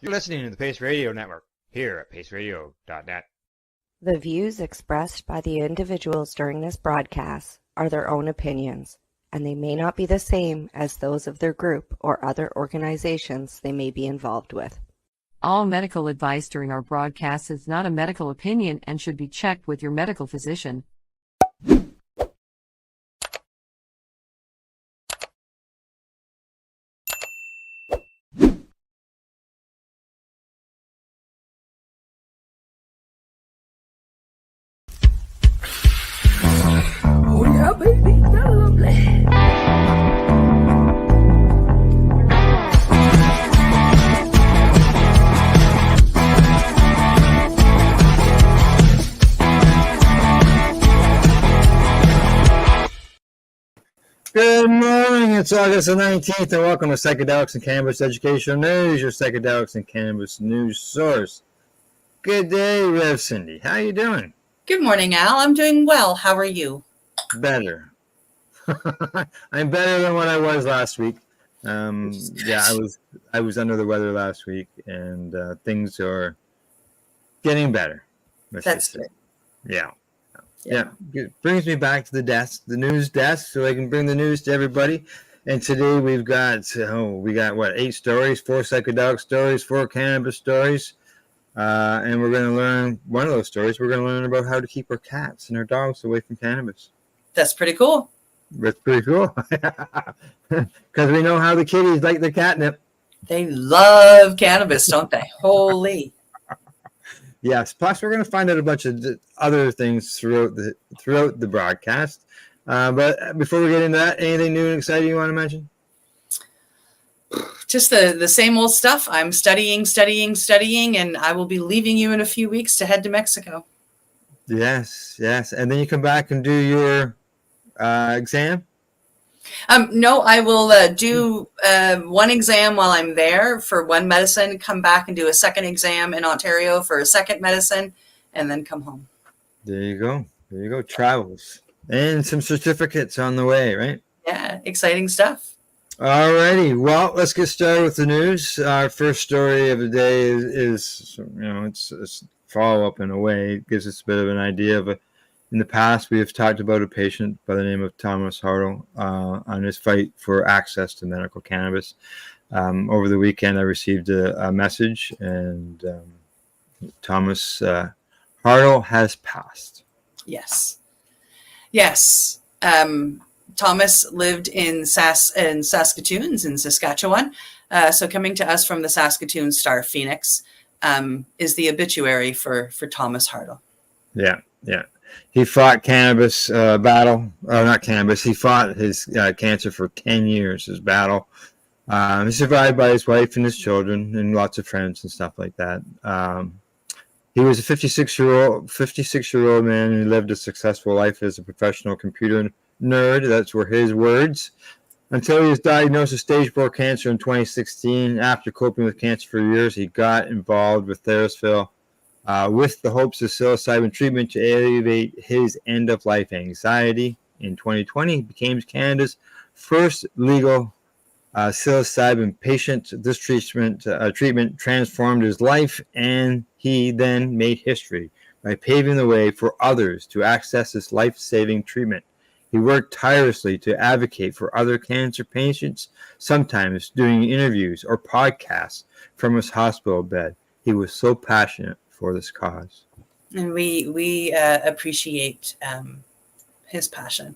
You're listening to the Pace Radio Network here at paceradio.net. The views expressed by the individuals during this broadcast are their own opinions, and they may not be the same as those of their group or other organizations they may be involved with. All medical advice during our broadcast is not a medical opinion and should be checked with your medical physician. Oh yeah, baby, that's lovely. Good morning, it's August the 19th, and welcome to Psychedelics and Cannabis Educational News, your Psychedelics and Cannabis news source. Good day, Rev Cindy. How you doing? Good morning, Al. I'm doing well. How are you? Better. I'm better than what I was last week. I was under the weather last week, and things are getting better. That's good. Yeah. It brings me back to the desk, the news desk, so I can bring the news to everybody. And today we got 8 stories, 4 psychedelic stories, 4 cannabis stories. And we're going to learn one of those stories. We're going to learn about how to keep our cats and our dogs away from cannabis. That's pretty cool. That's pretty cool. Because we know how the kitties like the catnip. They love cannabis, don't they? Holy. Yes. Plus, we're going to find out a bunch of other things throughout the broadcast. But before we get into that, anything new and exciting you want to mention? Just the same old stuff. I'm studying, and I will be leaving you in a few weeks to head to Mexico. Yes. And then you come back and do your exam? No, I will do one exam while I'm there for one medicine, come back and do a second exam in Ontario for a second medicine, and then come home. There you go. Travels. And some certificates on the way, right? Yeah, exciting stuff. Alrighty. Well, let's get started with the news. Our first story of the day is it's a follow-up in a way. It gives us a bit of an idea of in the past, we have talked about a patient by the name of Thomas Hartle on his fight for access to medical cannabis. Over the weekend, I received a message, and Thomas Hartle has passed. Yes. Thomas lived in Saskatoon, in Saskatchewan. So coming to us from the Saskatoon Star Phoenix is the obituary for Thomas Hartle. Yeah. He fought cannabis he fought his cancer for 10 years, his battle. He's survived by his wife and his children and lots of friends and stuff like that. He was a 56-year-old man who lived a successful life as a professional computer nerd. That's were his words. Until he was diagnosed with stage 4 cancer in 2016. After coping with cancer for years, he got involved with Therasville with the hopes of psilocybin treatment to alleviate his end-of-life anxiety. In 2020, he became Canada's first legal psilocybin patient. This treatment transformed his life, and he then made history by paving the way for others to access this life-saving treatment. He worked tirelessly to advocate for other cancer patients, sometimes doing interviews or podcasts from his hospital bed. He was so passionate for this cause. And we appreciate his passion.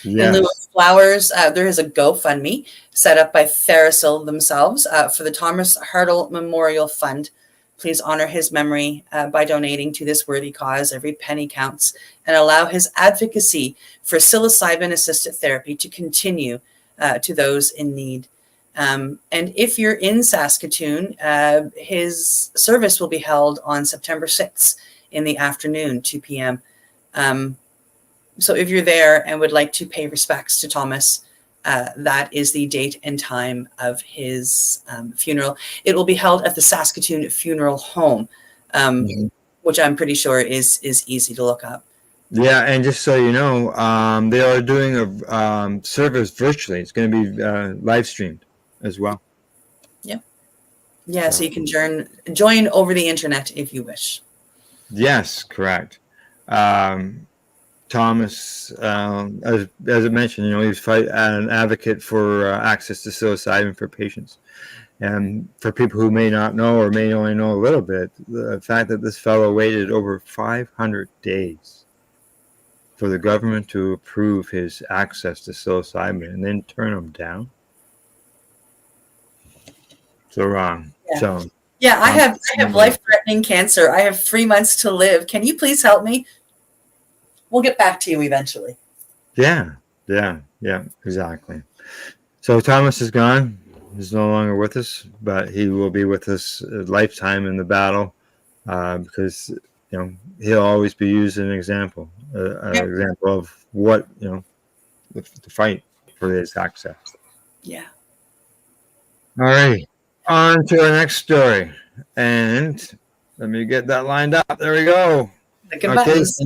Yes. In lieu of flowers, there is a GoFundMe set up by Therasville themselves for the Thomas Hartle Memorial Fund. Please honor his memory by donating to this worthy cause. Every penny counts, and allow his advocacy for psilocybin-assisted therapy to continue to those in need. And if you're in Saskatoon, his service will be held on September 6th in the afternoon, 2 p.m. So if you're there and would like to pay respects to Thomas, that is the date and time of his funeral. It will be held at the Saskatoon Funeral Home, which I'm pretty sure is easy to look up. Yeah, and just so you know, they are doing a service virtually. It's going to be live streamed as well. Yep. Yeah, so you can join over the internet if you wish. Yes, correct. Thomas, as I mentioned, he's an advocate for access to psilocybin for patients. And for people who may not know or may only know a little bit, the fact that this fellow waited over 500 days for the government to approve his access to psilocybin and then turn him down. So wrong. Yeah. So yeah, I have life-threatening cancer. I have 3 months to live. Can you please help me? We'll get back to you eventually. Yeah, exactly. So Thomas is gone. He's no longer with us, but he will be with us a lifetime in the battle, because he'll always be used as an example, an example of what to fight for this access. Yeah. All right, on to our next story, and let me get that lined up. There we go. Buttons.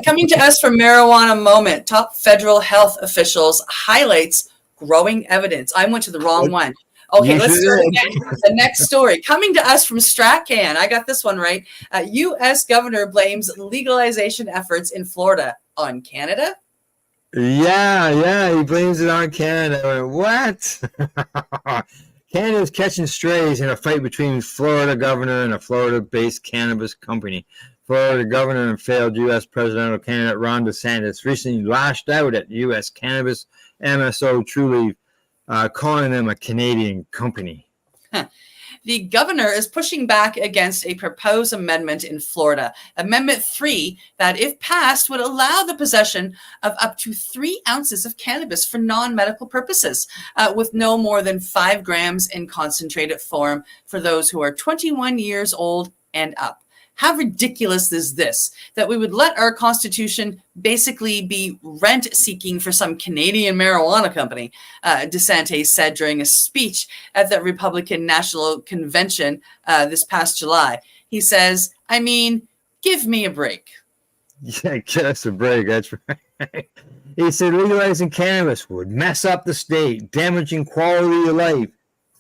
Coming to us from Marijuana Moment, top federal health officials highlights growing evidence. I went to the wrong one. Okay, let's start again. The next story coming to us from StratCan. I got this one right. U.S. governor blames legalization efforts in Florida on Canada. Yeah, he blames it on Canada. What? Canada's catching strays in a fight between Florida governor and a Florida-based cannabis company. Florida governor and failed U.S. presidential candidate Ron DeSantis recently lashed out at U.S. cannabis MSO Trulieve, calling them a Canadian company. The governor is pushing back against a proposed amendment in Florida, Amendment 3, that if passed would allow the possession of up to 3 ounces of cannabis for non-medical purposes, with no more than 5 grams in concentrated form for those who are 21 years old and up. How ridiculous is this, that we would let our Constitution basically be rent-seeking for some Canadian marijuana company, DeSantis said during a speech at the Republican National Convention this past July. He says, I mean, give me a break. Yeah, get us a break, that's right. He said legalizing cannabis would mess up the state, damaging quality of life,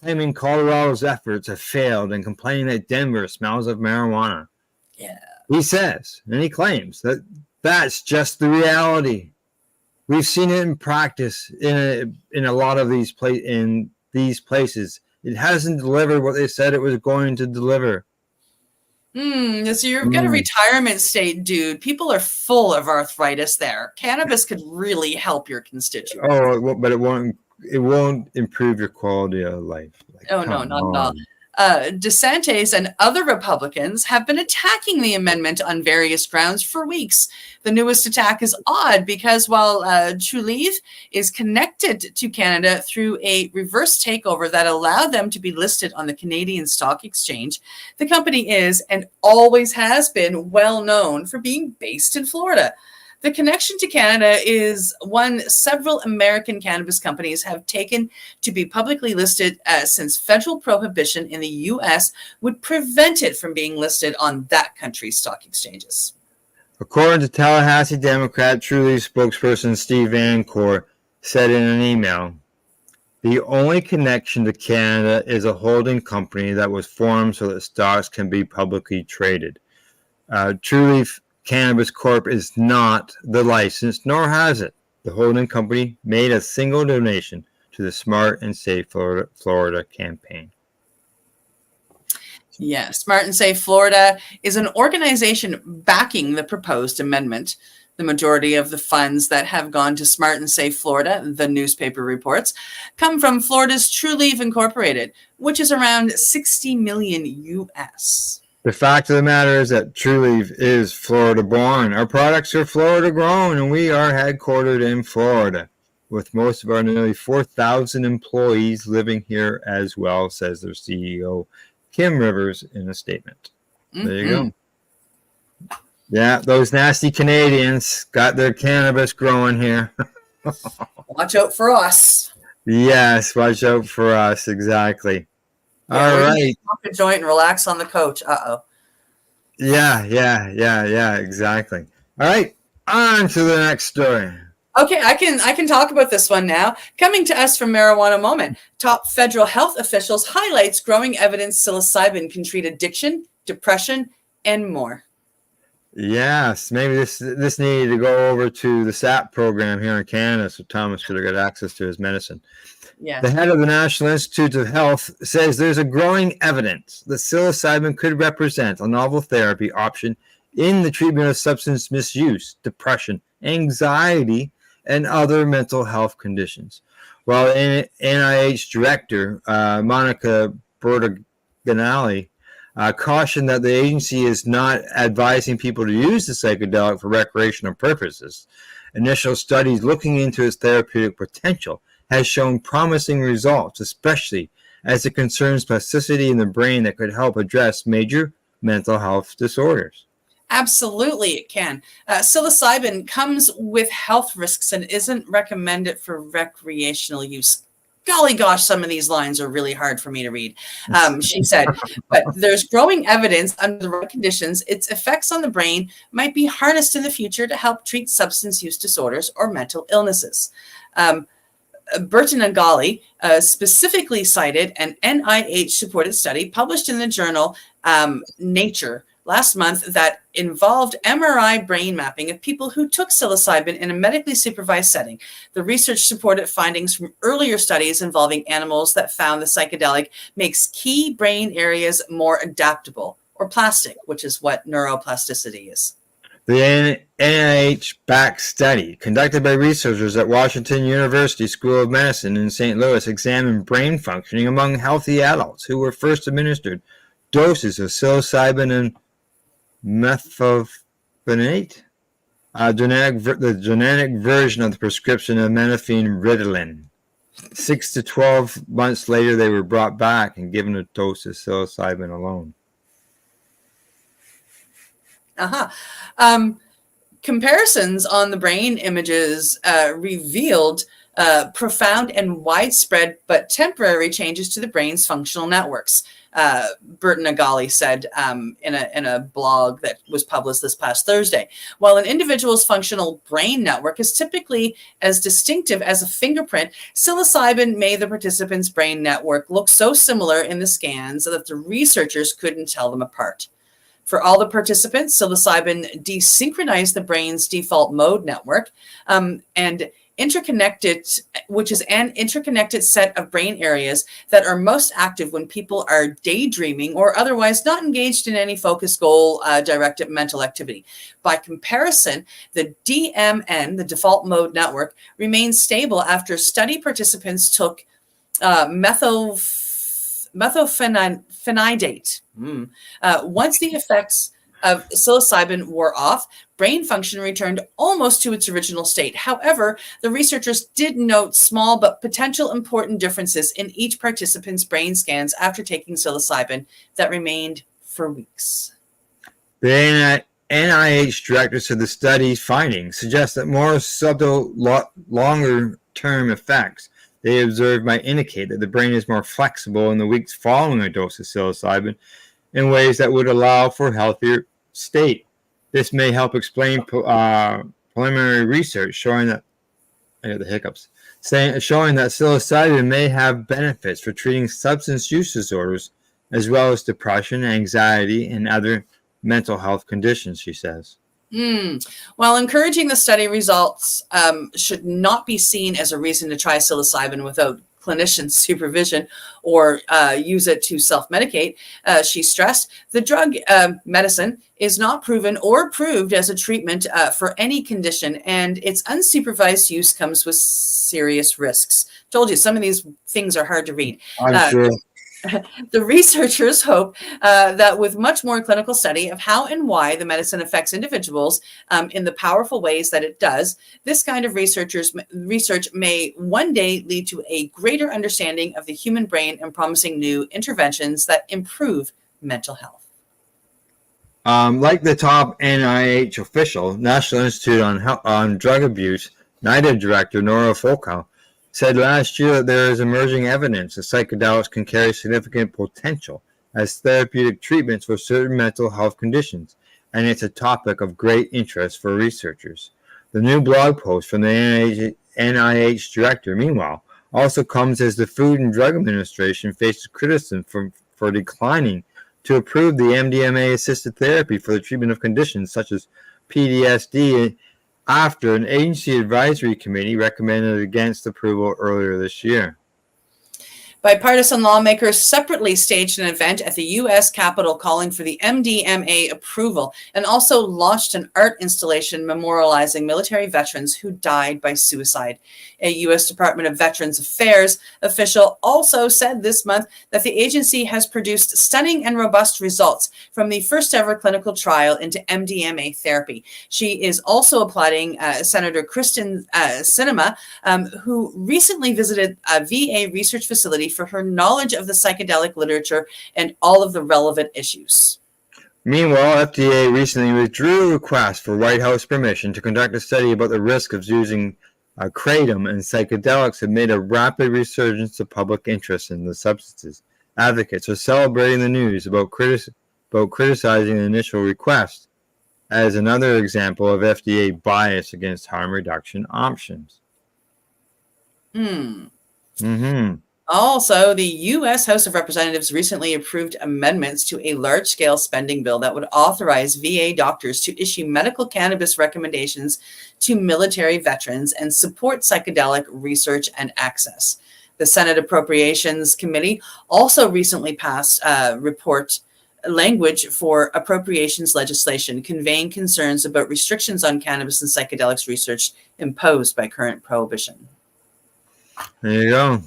claiming Colorado's efforts have failed and complaining that Denver smells of marijuana. Yeah. He says, and he claims that that's just the reality. We've seen it in practice in a lot of these places. It hasn't delivered what they said it was going to deliver. So you've got a retirement state, dude. People are full of arthritis there. Cannabis could really help your constituents. Oh, but it won't improve your quality of life. No, not at all. DeSantis and other Republicans have been attacking the amendment on various grounds for weeks. The newest attack is odd because while Trulieve is connected to Canada through a reverse takeover that allowed them to be listed on the Canadian Stock Exchange, the company is and always has been well known for being based in Florida. The connection to Canada is one several American cannabis companies have taken to be publicly listed since federal prohibition in the U.S. would prevent it from being listed on that country's stock exchanges. According to Tallahassee Democrat Trulieve spokesperson Steve Vancourt said in an email, the only connection to Canada is a holding company that was formed so that stocks can be publicly traded. Trulieve Cannabis Corp is not the license, nor has it. The holding company made a single donation to the Smart and Safe Florida campaign. Yeah, Smart and Safe Florida is an organization backing the proposed amendment. The majority of the funds that have gone to Smart and Safe Florida, the newspaper reports, come from Florida's Trulieve Incorporated, which is around $60 million US. The fact of the matter is that Trulieve is Florida born. Our products are Florida grown, and we are headquartered in Florida, with most of our nearly 4,000 employees living here as well, says their CEO, Kim Rivers, in a statement. There you go. Yeah, those nasty Canadians got their cannabis growing here. Watch out for us. Yes, watch out for us, exactly. Yeah, all right. Smoke a joint and relax on the couch. Yeah, exactly. All right, on to the next story. Okay, I can talk about this one now. Coming to us from Marijuana Moment, top federal health officials highlights growing evidence psilocybin can treat addiction, depression, and more. Yes, maybe this needed to go over to the SAP program here in Canada so Thomas could have got access to his medicine. Yeah. The head of the National Institute of Health says there's a growing evidence that psilocybin could represent a novel therapy option in the treatment of substance misuse, depression, anxiety, and other mental health conditions. While NIH Director Monica Bortoganelli cautioned that the agency is not advising people to use the psychedelic for recreational purposes. Initial studies looking into its therapeutic potential has shown promising results, especially as it concerns plasticity in the brain that could help address major mental health disorders. Absolutely, it can. Psilocybin comes with health risks and isn't recommended for recreational use. Golly gosh, some of these lines are really hard for me to read, she said. But there's growing evidence under the right conditions, its effects on the brain might be harnessed in the future to help treat substance use disorders or mental illnesses. Bertinagali specifically cited an NIH-supported study published in the journal Nature last month that involved MRI brain mapping of people who took psilocybin in a medically supervised setting. The research supported findings from earlier studies involving animals that found the psychedelic makes key brain areas more adaptable, or plastic, which is what neuroplasticity is. The NIH-backed study conducted by researchers at Washington University School of Medicine in St. Louis examined brain functioning among healthy adults who were first administered doses of psilocybin and methylphenidate, the genetic version of the prescription of methamphetamine Ritalin. 6 to 12 months later, they were brought back and given a dose of psilocybin alone. Comparisons on the brain images revealed profound and widespread but temporary changes to the brain's functional networks. Bertinagali said in a blog that was published this past Thursday. While an individual's functional brain network is typically as distinctive as a fingerprint, psilocybin made the participants' brain network look so similar in the scans that the researchers couldn't tell them apart. For all the participants, psilocybin desynchronized the brain's default mode network and interconnected, which is an interconnected set of brain areas that are most active when people are daydreaming or otherwise not engaged in any focused goal-directed mental activity. By comparison, the DMN, the default mode network, remains stable after study participants took methylphenidate. Once the effects of psilocybin wore off, brain function returned almost to its original state. However, the researchers did note small but potential important differences in each participant's brain scans after taking psilocybin that remained for weeks. The NIH director said the study's findings suggest that more subtle, longer-term effects they observed might indicate that the brain is more flexible in the weeks following a dose of psilocybin in ways that would allow for a healthier state. This may help explain preliminary research showing that showing that psilocybin may have benefits for treating substance use disorders as well as depression, anxiety, and other mental health conditions, she says. While encouraging the study results should not be seen as a reason to try psilocybin without clinician supervision or use it to self-medicate, she stressed, the drug medicine is not proven or approved as a treatment for any condition, and its unsupervised use comes with serious risks. Told you, some of these things are hard to read. I'm sure. The researchers hope that with much more clinical study of how and why the medicine affects individuals in the powerful ways that it does, this kind of research may one day lead to a greater understanding of the human brain and promising new interventions that improve mental health. Like the top NIH official, National Institute on Drug Abuse, NIDA director Nora Folkow, said last year that there is emerging evidence that psychedelics can carry significant potential as therapeutic treatments for certain mental health conditions, and it's a topic of great interest for researchers. The new blog post from the NIH director, meanwhile, also comes as the Food and Drug Administration faces criticism for declining to approve the MDMA-assisted therapy for the treatment of conditions such as PTSD after an agency advisory committee recommended against approval earlier this year. Bipartisan lawmakers separately staged an event at the U.S. Capitol calling for the MDMA approval and also launched an art installation memorializing military veterans who died by suicide. A U.S. Department of Veterans Affairs official also said this month that the agency has produced stunning and robust results from the first ever clinical trial into MDMA therapy. She is also applauding Senator Kristen Sinema, who recently visited a VA research facility for her knowledge of the psychedelic literature and all of the relevant issues. Meanwhile, FDA recently withdrew a request for White House permission to conduct a study about the risk of using kratom and psychedelics amid a rapid resurgence of public interest in the substances. Advocates are celebrating the news about criticizing the initial request as another example of FDA bias against harm reduction options. Also, the U.S. House of Representatives recently approved amendments to a large-scale spending bill that would authorize VA doctors to issue medical cannabis recommendations to military veterans and support psychedelic research and access. The Senate Appropriations Committee also recently passed report language for appropriations legislation conveying concerns about restrictions on cannabis and psychedelics research imposed by current prohibition. There you go.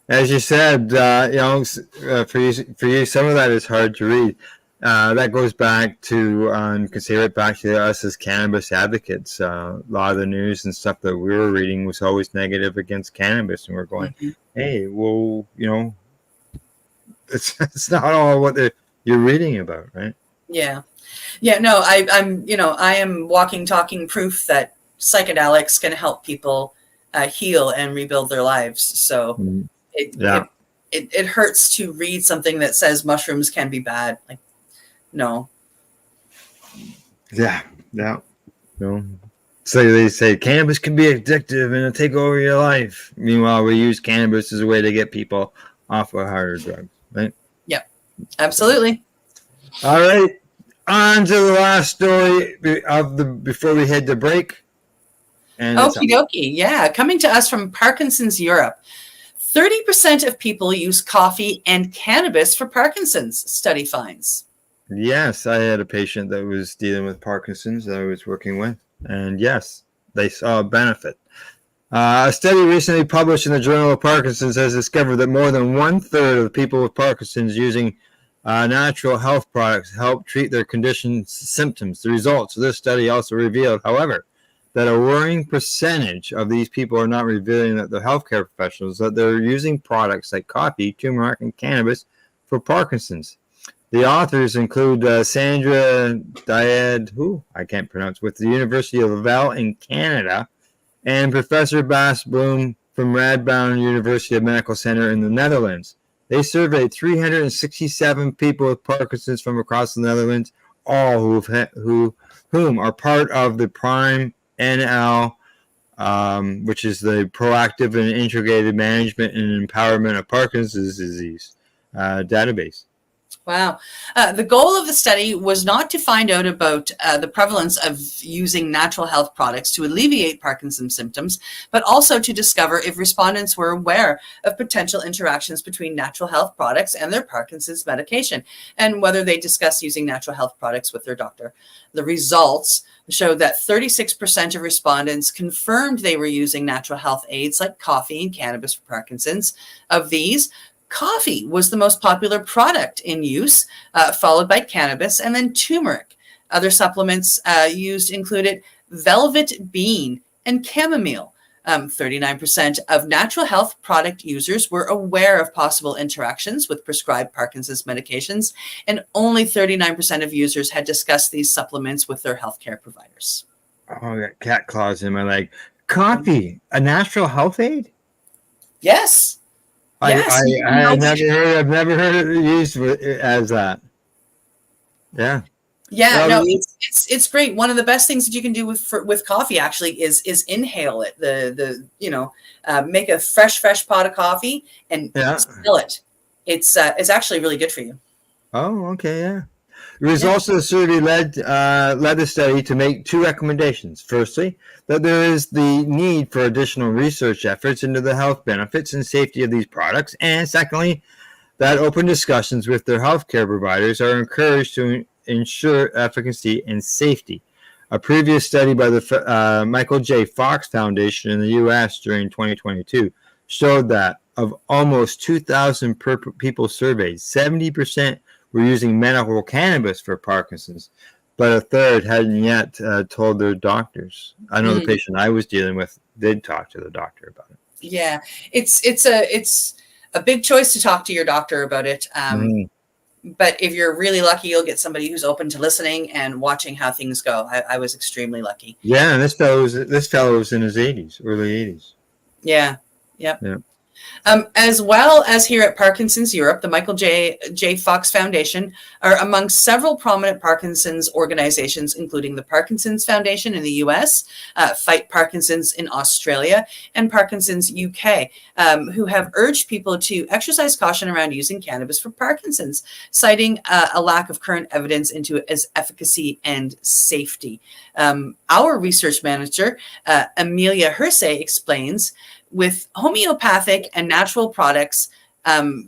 As you said, for you, some of that is hard to read. That goes back to, you can say right back to us as cannabis advocates. A lot of the news and stuff that we were reading was always negative against cannabis, and we're going, hey, well, it's not all what you're reading about, right? Yeah. No, I am walking, talking proof that psychedelics can help people heal and rebuild their lives. So. It hurts to read something that says mushrooms can be bad. Like, no. Yeah. No. So they say cannabis can be addictive and it'll take over your life. Meanwhile, we use cannabis as a way to get people off of harder drugs, right? Yep, absolutely. All right. On to the last story before we head to break. Okie dokie. Yeah, coming to us from Parkinson's Europe. 30% of people use coffee and cannabis for Parkinson's, study finds. Yes, I had a patient that was dealing with Parkinson's that I was working with. And yes, they saw a benefit. A study recently published in the Journal of Parkinson's has discovered that more than 1/3 of people with Parkinson's using natural health products help treat their condition's symptoms. The results of this study also revealed, however, that a worrying percentage of these people are not revealing that the healthcare professionals that they're using products like coffee, turmeric, and cannabis for Parkinson's. The authors include Sandra Diad, who I can't pronounce, with the University of Laval in Canada, and Professor Bas Bloem from Radboud University of Medical Center in the Netherlands. They surveyed 367 people with Parkinson's from across the Netherlands, all whom are part of the PRIME NL, which is the Proactive and Integrated Management and Empowerment of Parkinson's Disease database. Wow. The goal of the study was not to find out about the prevalence of using natural health products to alleviate Parkinson's symptoms, but also to discover if respondents were aware of potential interactions between natural health products and their Parkinson's medication, and whether they discuss using natural health products with their doctor. The results showed that 36% of respondents confirmed they were using natural health aids like coffee and cannabis for Parkinson's. Of these, coffee was the most popular product in use, followed by cannabis and then turmeric. Other supplements used included velvet bean and chamomile. 39% of natural health product users were aware of possible interactions with prescribed Parkinson's medications, and only 39% of users had discussed these supplements with their healthcare providers. Oh, I got cat claws in my leg. Coffee, a natural health aid? Yes. Yes, I've never heard it used as that. Yeah. Yeah, no, Well, it's great. One of the best things that you can do with coffee actually is inhale it. Make a fresh pot of coffee and yeah. spill it. It's actually really good for you. Oh, okay, yeah. The results of the survey led the study to make two recommendations. Firstly, that there is the need for additional research efforts into the health benefits and safety of these products, and secondly, that open discussions with their healthcare providers are encouraged to ensure efficacy and safety. A previous study by the Michael J. Fox Foundation in the U.S. during 2022 showed that of almost 2,000 people surveyed, 70% were using medical cannabis for Parkinson's, but a third hadn't yet told their doctors. I know the patient I was dealing with did talk to the doctor about it. Yeah, it's a big choice to talk to your doctor about it. But if you're really lucky, you'll get somebody who's open to listening and watching how things go. I was extremely lucky. Yeah, and this fellow was in his 80s, early 80s. Yeah. Yep. Yeah. As well as here at Parkinson's Europe, the Michael J. Fox Foundation are among several prominent Parkinson's organizations, including the Parkinson's Foundation in the US, Fight Parkinson's in Australia, and Parkinson's UK, who have urged people to exercise caution around using cannabis for Parkinson's, citing a lack of current evidence into its efficacy and safety. Our research manager, Amelia Hersey, explains, with homeopathic and natural products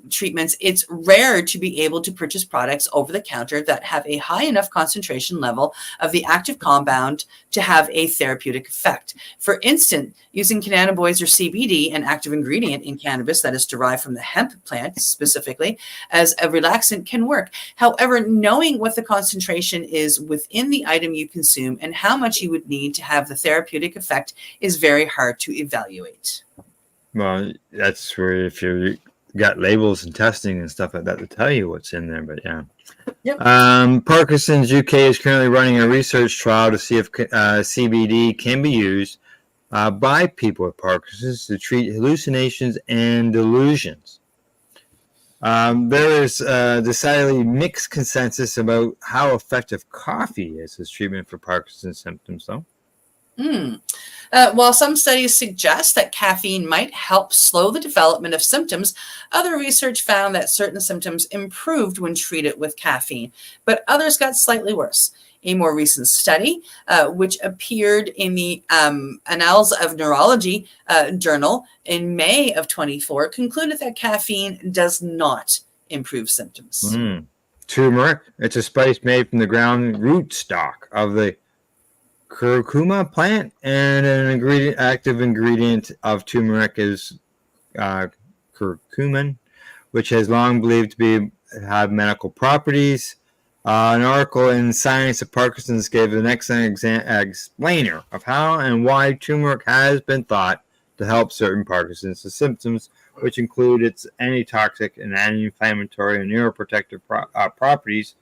treatments, it's rare to be able to purchase products over the counter that have a high enough concentration level of the active compound to have a therapeutic effect. For instance, using cannabinoids or CBD, an active ingredient in cannabis that is derived from the hemp plant specifically, as a relaxant can work. However, knowing what the concentration is within the item you consume and how much you would need to have the therapeutic effect is very hard to evaluate. Well, that's where if you got labels and testing and stuff like that to tell you what's in there, but yeah. Yep. Parkinson's UK is currently running a research trial to see if CBD can be used by people with Parkinson's to treat hallucinations and delusions. There is decidedly mixed consensus about how effective coffee is as treatment for Parkinson's symptoms, though. While some studies suggest that caffeine might help slow the development of symptoms, other research found that certain symptoms improved when treated with caffeine, but others got slightly worse. A more recent study, which appeared in the Annals of Neurology journal in May of 24, concluded that caffeine does not improve symptoms. Turmeric, it's a spice made from the ground root stock of the curcuma plant, and an active ingredient of turmeric is curcumin, which has long believed to have medical properties. An article in Science of Parkinson's gave an excellent explainer of how and why turmeric has been thought to help certain Parkinson's symptoms, which include its antitoxic and anti-inflammatory and neuroprotective properties,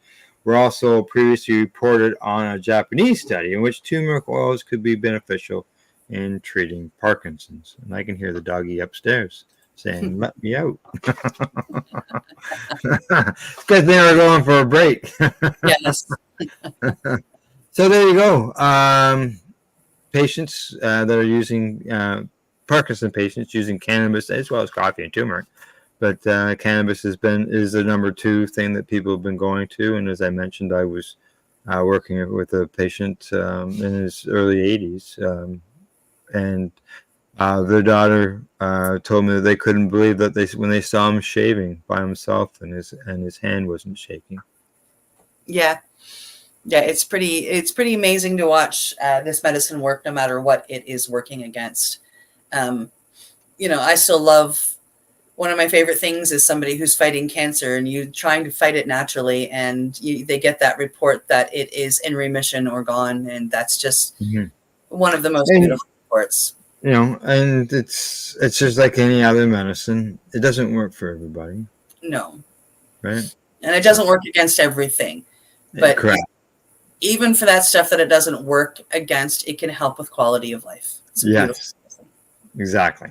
were also previously reported on a Japanese study in which turmeric oils could be beneficial in treating Parkinson's. And I can hear the doggy upstairs saying, "Let me out." It's good they were going for a break. Yes. So there you go. Patients that are using Parkinson patients using cannabis as well as coffee and turmeric. But cannabis is the number 2 thing that people have been going to. And as I mentioned, I was working with a patient in his early 80s. And their daughter told me that they couldn't believe that when they saw him shaving by himself and his hand wasn't shaking. Yeah. Yeah, it's pretty amazing to watch this medicine work no matter what it is working against. I still love, one of my favorite things is somebody who's fighting cancer and you trying to fight it naturally, and they get that report that it is in remission or gone, and that's just one of the most beautiful reports. And it's just like any other medicine. It doesn't work for everybody. No. Right. And it doesn't work against everything. But correct. Even for that stuff that it doesn't work against, it can help with quality of life. It's yes. Exactly.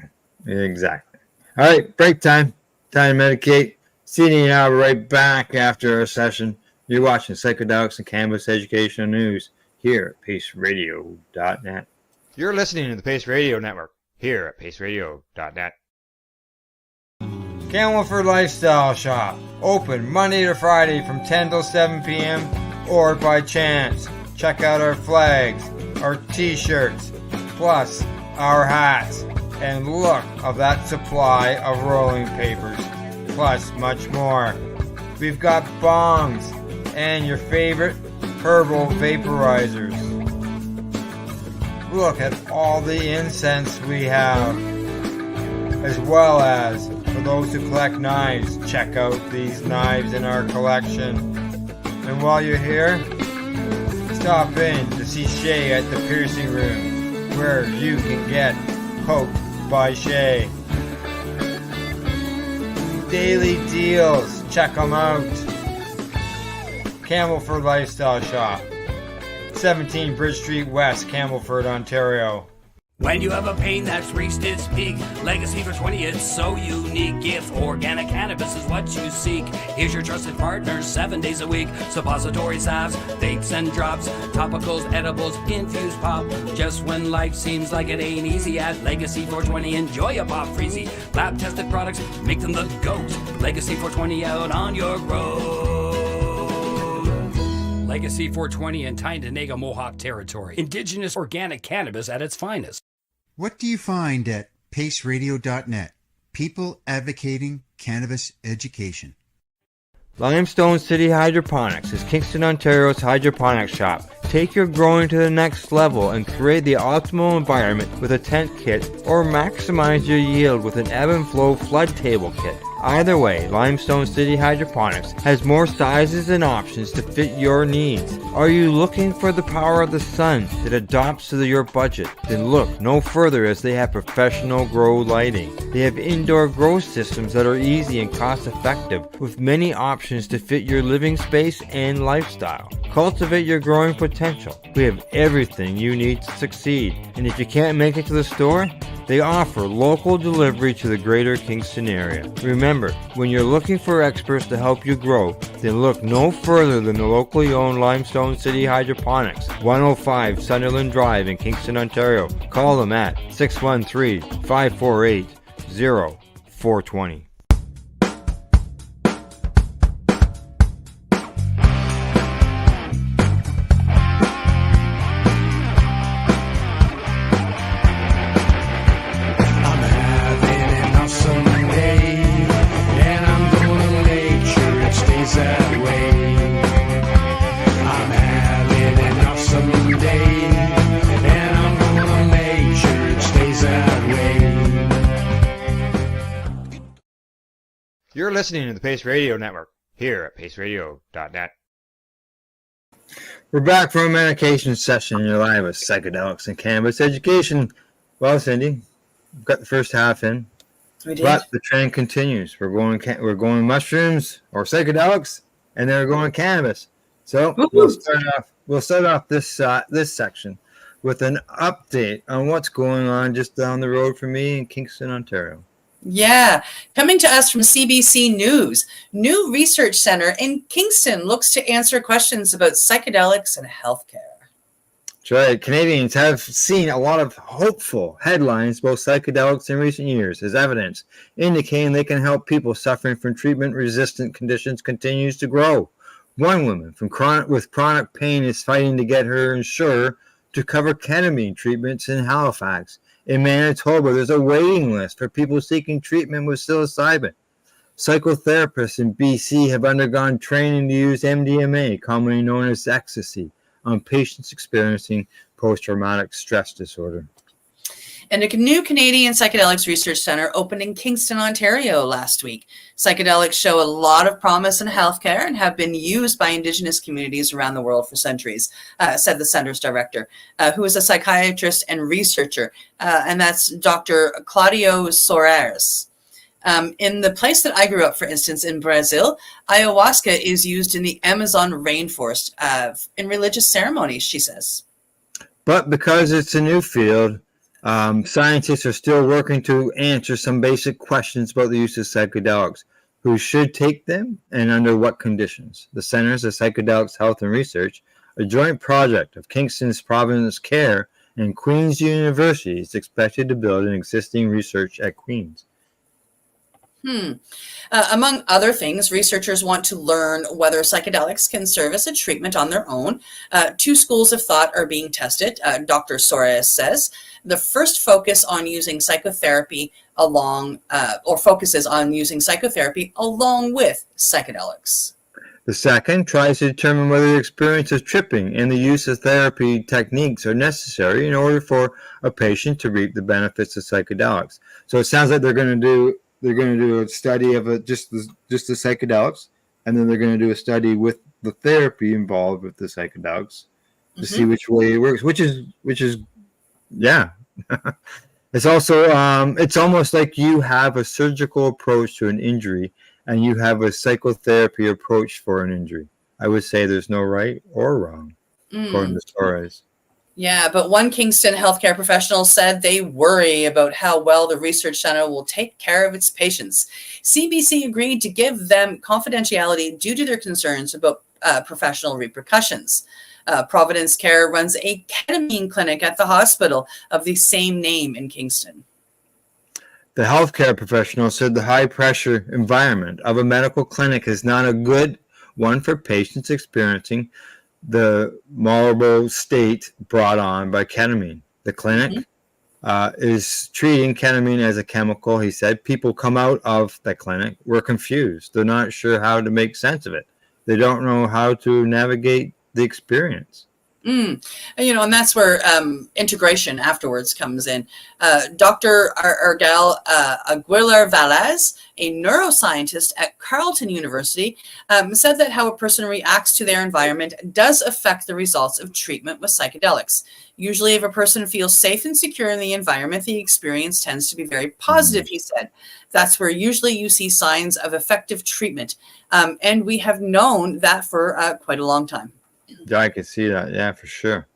All right, break time. Time to medicate. CD and I will be right back after our session You're watching Psychedelics and Cannabis Educational News here at paceradio.net. You're listening to the Pace Radio Network here at paceradio.net. Campbellford Lifestyle Shop, open Monday to Friday from 10 till 7 p.m. or by chance. Check out our flags, our t-shirts, plus our hats, and look of that supply of rolling papers, plus much more. We've got bongs and your favorite herbal vaporizers. Look at all the incense we have, as well as for those who collect knives, check out these knives in our collection. And while you're here, stop in to see Shay at the piercing room, where you can get poked by Shay. Daily deals, check them out. Campbellford Lifestyle Shop, 17 Bridge Street West, Campbellford, Ontario. When you have a pain that's reached its peak, Legacy for 20, it's so unique. If organic cannabis is what you seek, here's your trusted partner 7 days a week. Suppository salves, vapes and drops, topicals, edibles, infused pop. Just when life seems like it ain't easy, at Legacy 420, enjoy a pop freezy. Lab tested products, make them the GOAT. Legacy 420 out on your road. Legacy 420 in Tyndonega Mohawk territory. Indigenous organic cannabis at its finest. What do you find at paceradio.net? People advocating cannabis education. Limestone City Hydroponics is Kingston, Ontario's hydroponics shop. Take your growing to the next level and create the optimal environment with a tent kit, or maximize your yield with an ebb and flow flood table kit. Either way, Limestone City Hydroponics has more sizes and options to fit your needs. Are you looking for the power of the sun that adapts to your budget? Then look no further, as they have professional grow lighting. They have indoor grow systems that are easy and cost effective, with many options to fit your living space and lifestyle. Cultivate your growing potential. We have everything you need to succeed. And if you can't make it to the store, they offer local delivery to the greater Kingston area. Remember, when you're looking for experts to help you grow, then look no further than the locally owned Limestone City Hydroponics, 105 Sunderland Drive in Kingston, Ontario. Call them at 613-548-0420. You're listening to the Pace Radio Network here at paceradio.net. We're back from a medication session. You're live with Psychedelics and Cannabis Education. Well, Cindy, we've got the first half in, We did. but the trend continues. We're going mushrooms or psychedelics, and then we're going cannabis. So we'll start off this section with an update on what's going on just down the road from me in Kingston, Ontario. Yeah, coming to us from CBC News, new research center in Kingston looks to answer questions about psychedelics and healthcare. That's right. Canadians have seen a lot of hopeful headlines about psychedelics in recent years, as evidence indicating they can help people suffering from treatment-resistant conditions continues to grow. One woman with chronic pain is fighting to get her insurer to cover ketamine treatments in Halifax. In Manitoba, there's a waiting list for people seeking treatment with psilocybin. Psychotherapists in BC have undergone training to use MDMA, commonly known as ecstasy, on patients experiencing post-traumatic stress disorder. And a new Canadian Psychedelics Research Center opened in Kingston, Ontario last week. Psychedelics show a lot of promise in healthcare and have been used by Indigenous communities around the world for centuries, said the center's director, who is a psychiatrist and researcher, and that's Dr. Claudio Soares. In the place that I grew up, for instance, in Brazil, ayahuasca is used in the Amazon rainforest in religious ceremonies, she says. But because it's a new field, scientists are still working to answer some basic questions about the use of psychedelics. who should take them, and under what conditions. The Centers of Psychedelics Health and Research, a joint project of Kingston's Providence Care and Queen's University, is expected to build an existing research at Queen's. Among other things, researchers want to learn whether psychedelics can serve as a treatment on their own. Two schools of thought are being tested. Dr. Soares says the first focuses on using psychotherapy along with psychedelics. The second tries to determine whether the experience of tripping and the use of therapy techniques are necessary in order for a patient to reap the benefits of psychedelics. So it sounds like they're going to do a study of just the psychedelics, and then they're going to do a study with the therapy involved with the psychedelics to see which way it works. Which is yeah. It's also it's almost like you have a surgical approach to an injury, and you have a psychotherapy approach for an injury. I would say there's no right or wrong, according to Soares. Yeah, but one Kingston healthcare professional said they worry about how well the research center will take care of its patients. CBC agreed to give them confidentiality due to their concerns about professional repercussions. Providence Care runs a ketamine clinic at the hospital of the same name in Kingston. The healthcare professional said the high-pressure environment of a medical clinic is not a good one for patients experiencing the malleable state brought on by ketamine. The clinic is treating ketamine as a chemical, he said. People come out of the clinic, we're confused. They're not sure how to make sense of it. They don't know how to navigate the experience. And that's where integration afterwards comes in. Dr. Argel Aguilar-Valles, a neuroscientist at Carleton University, said that how a person reacts to their environment does affect the results of treatment with psychedelics. Usually, if a person feels safe and secure in the environment, the experience tends to be very positive, he said. That's where usually you see signs of effective treatment. And we have known that for quite a long time. Yeah, I can see that. Yeah, for sure.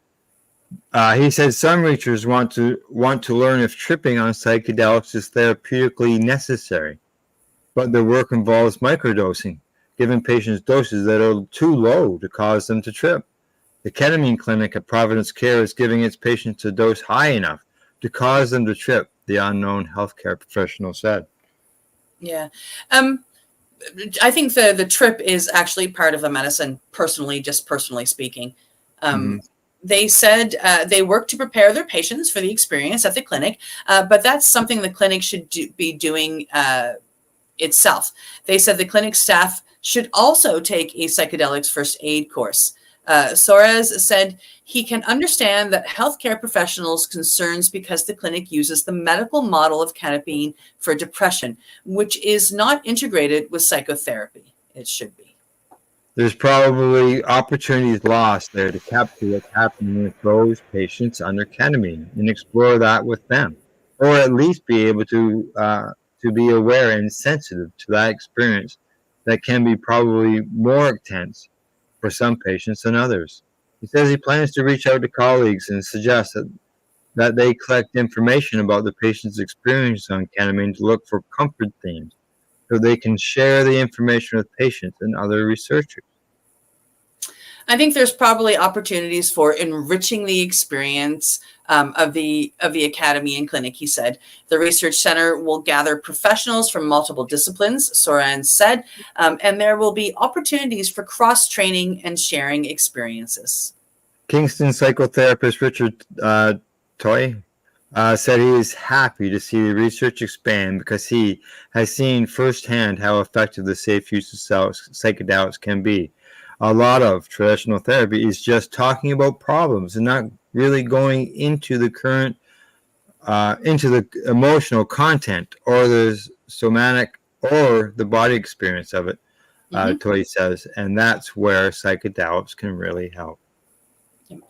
He said some researchers want to learn if tripping on psychedelics is therapeutically necessary, but their work involves microdosing, giving patients doses that are too low to cause them to trip. The ketamine clinic at Providence Care is giving its patients a dose high enough to cause them to trip, the unknown healthcare professional said. Yeah. I think the trip is actually part of the medicine, personally speaking. They said they work to prepare their patients for the experience at the clinic, but that's something the clinic should be doing itself. They said the clinic staff should also take a psychedelics first aid course. Soares said he can understand that healthcare professionals' concerns because the clinic uses the medical model of ketamine for depression, which is not integrated with psychotherapy. It should be. There's probably opportunities lost there to capture what's happening with those patients under ketamine and explore that with them, or at least be able to be aware and sensitive to that experience that can be probably more intense for some patients than others. He says he plans to reach out to colleagues and suggest that they collect information about the patient's experience on ketamine to look for comfort themes so they can share the information with patients and other researchers. I think there's probably opportunities for enriching the experience of the academy and clinic, he said. The research center will gather professionals from multiple disciplines, Soran said, and there will be opportunities for cross-training and sharing experiences. Kingston psychotherapist Richard Toy said he is happy to see the research expand because he has seen firsthand how effective the safe use of psychedelics can be. A lot of traditional therapy is just talking about problems and not really going into the current, into the emotional content or the somatic or the body experience of it, Toy says. And that's where psychedelics can really help. Yep.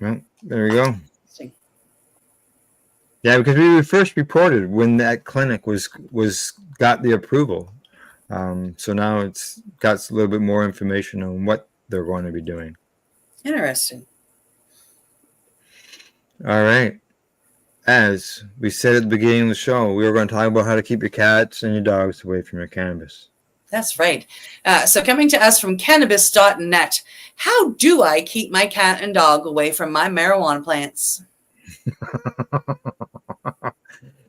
Well, there we go. Yeah, because we first reported when that clinic got the approval. So now it's got a little bit more information on what they're going to be doing. Interesting. All right. As we said at the beginning of the show, we were going to talk about how to keep your cats and your dogs away from your cannabis. That's right. So coming to us from cannabis.net, how do I keep my cat and dog away from my marijuana plants?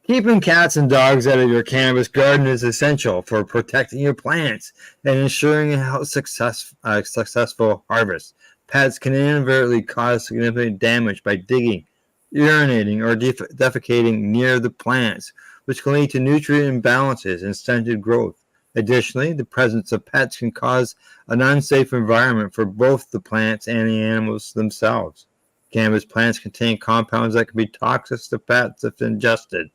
Keeping cats and dogs out of your cannabis garden is essential for protecting your plants and ensuring a successful harvest. Pets can inadvertently cause significant damage by digging, urinating, or defecating near the plants, which can lead to nutrient imbalances and stunted growth. Additionally, the presence of pets can cause an unsafe environment for both the plants and the animals themselves. Cannabis plants contain compounds that can be toxic to pets if ingested,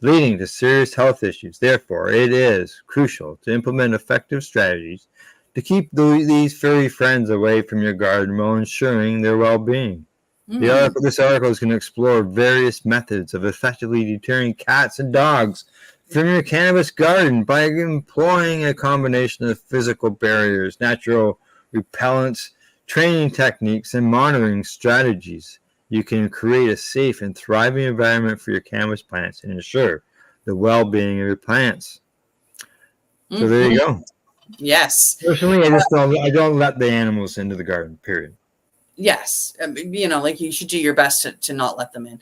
leading to serious health issues. Therefore, it is crucial to implement effective strategies to keep these furry friends away from your garden while ensuring their well-being. This article is going to explore various methods of effectively deterring cats and dogs from your cannabis garden by employing a combination of physical barriers, natural repellents, training techniques, and monitoring strategies. You can create a safe and thriving environment for your cannabis plants and ensure the well-being of your plants. So there you go. Yes. Personally, I don't let the animals into the garden, period. Yes, like you should do your best to not let them in.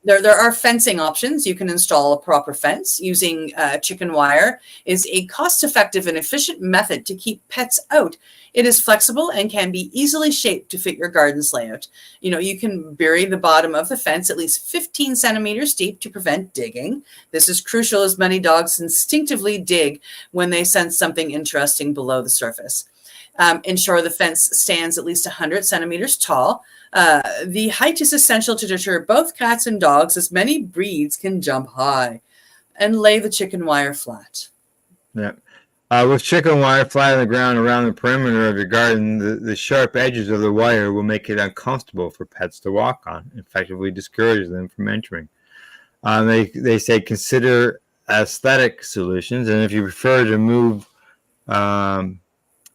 There are fencing options. You can install a proper fence. Using chicken wire is a cost-effective and efficient method to keep pets out. It is flexible and can be easily shaped to fit your garden's layout. You can bury the bottom of the fence at least 15 centimeters deep to prevent digging. This is crucial as many dogs instinctively dig when they sense something interesting below the surface. Ensure the fence stands at least 100 centimeters tall. The height is essential to deter both cats and dogs, as many breeds can jump high. And lay the chicken wire flat. Yeah. With chicken wire flat on the ground around the perimeter of your garden, the sharp edges of the wire will make it uncomfortable for pets to walk on, effectively discourage them from entering. They say consider aesthetic solutions, and if you prefer to move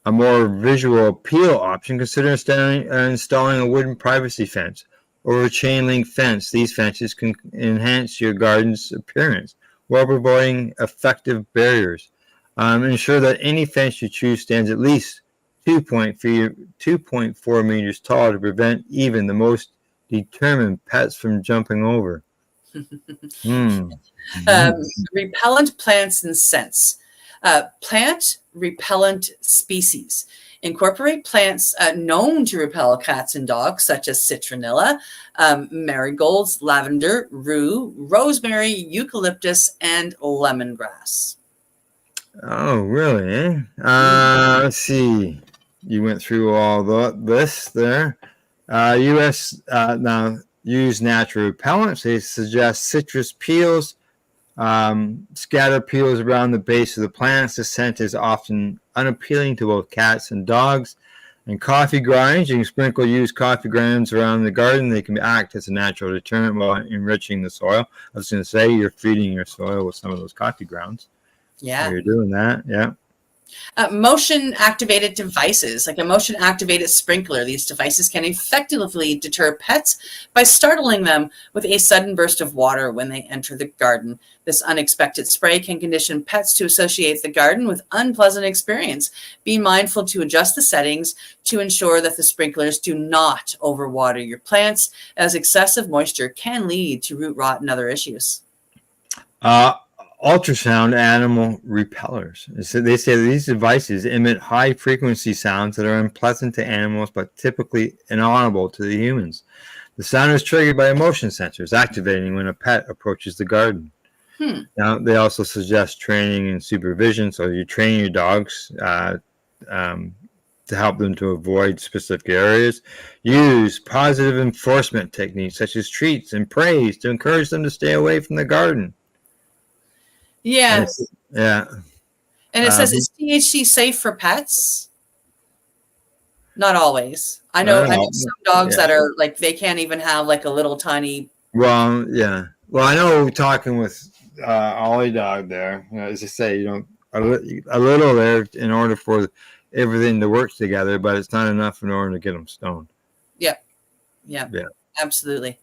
a more visual appeal option, consider installing a wooden privacy fence or a chain link fence. These fences can enhance your garden's appearance while providing effective barriers. Ensure that any fence you choose stands at least 2.4 meters tall to prevent even the most determined pets from jumping over. Repellent plants and scents. Plant repellent species. Incorporate plants known to repel cats and dogs, such as citronella, marigolds, lavender, rue, rosemary, eucalyptus, and lemongrass. Oh, really? Let's see. You went through all this there. Now use natural repellents. They suggest citrus peels. Scatter peels around the base of the plants. The scent is often unappealing to both cats and dogs. And coffee grinds. You can sprinkle used coffee grinds around the garden. They can act as a natural deterrent while enriching the soil. I was going to say you're feeding your soil with some of those coffee grounds. Yeah. You're doing that. Yeah. Motion-activated devices, like a motion-activated sprinkler. These devices can effectively deter pets by startling them with a sudden burst of water when they enter the garden. This unexpected spray can condition pets to associate the garden with unpleasant experience. Be mindful to adjust the settings to ensure that the sprinklers do not overwater your plants, as excessive moisture can lead to root rot and other issues. Ultrasound animal repellers. So they say these devices emit high-frequency sounds that are unpleasant to animals but typically inaudible to the humans. The sound is triggered by motion sensors activating when a pet approaches the garden. Now, they also suggest training and supervision, so you train your dogs to help them to avoid specific areas. Use positive enforcement techniques such as treats and praise to encourage them to stay away from the garden. Yeah. Yeah. And it says, is THC safe for pets? Not always. I know some dogs that are like, they can't even have like a little tiny. Well, yeah. Well, I know talking with Ollie dog there, as I say, a little there in order for everything to work together, but it's not enough in order to get them stoned. Yeah. Absolutely.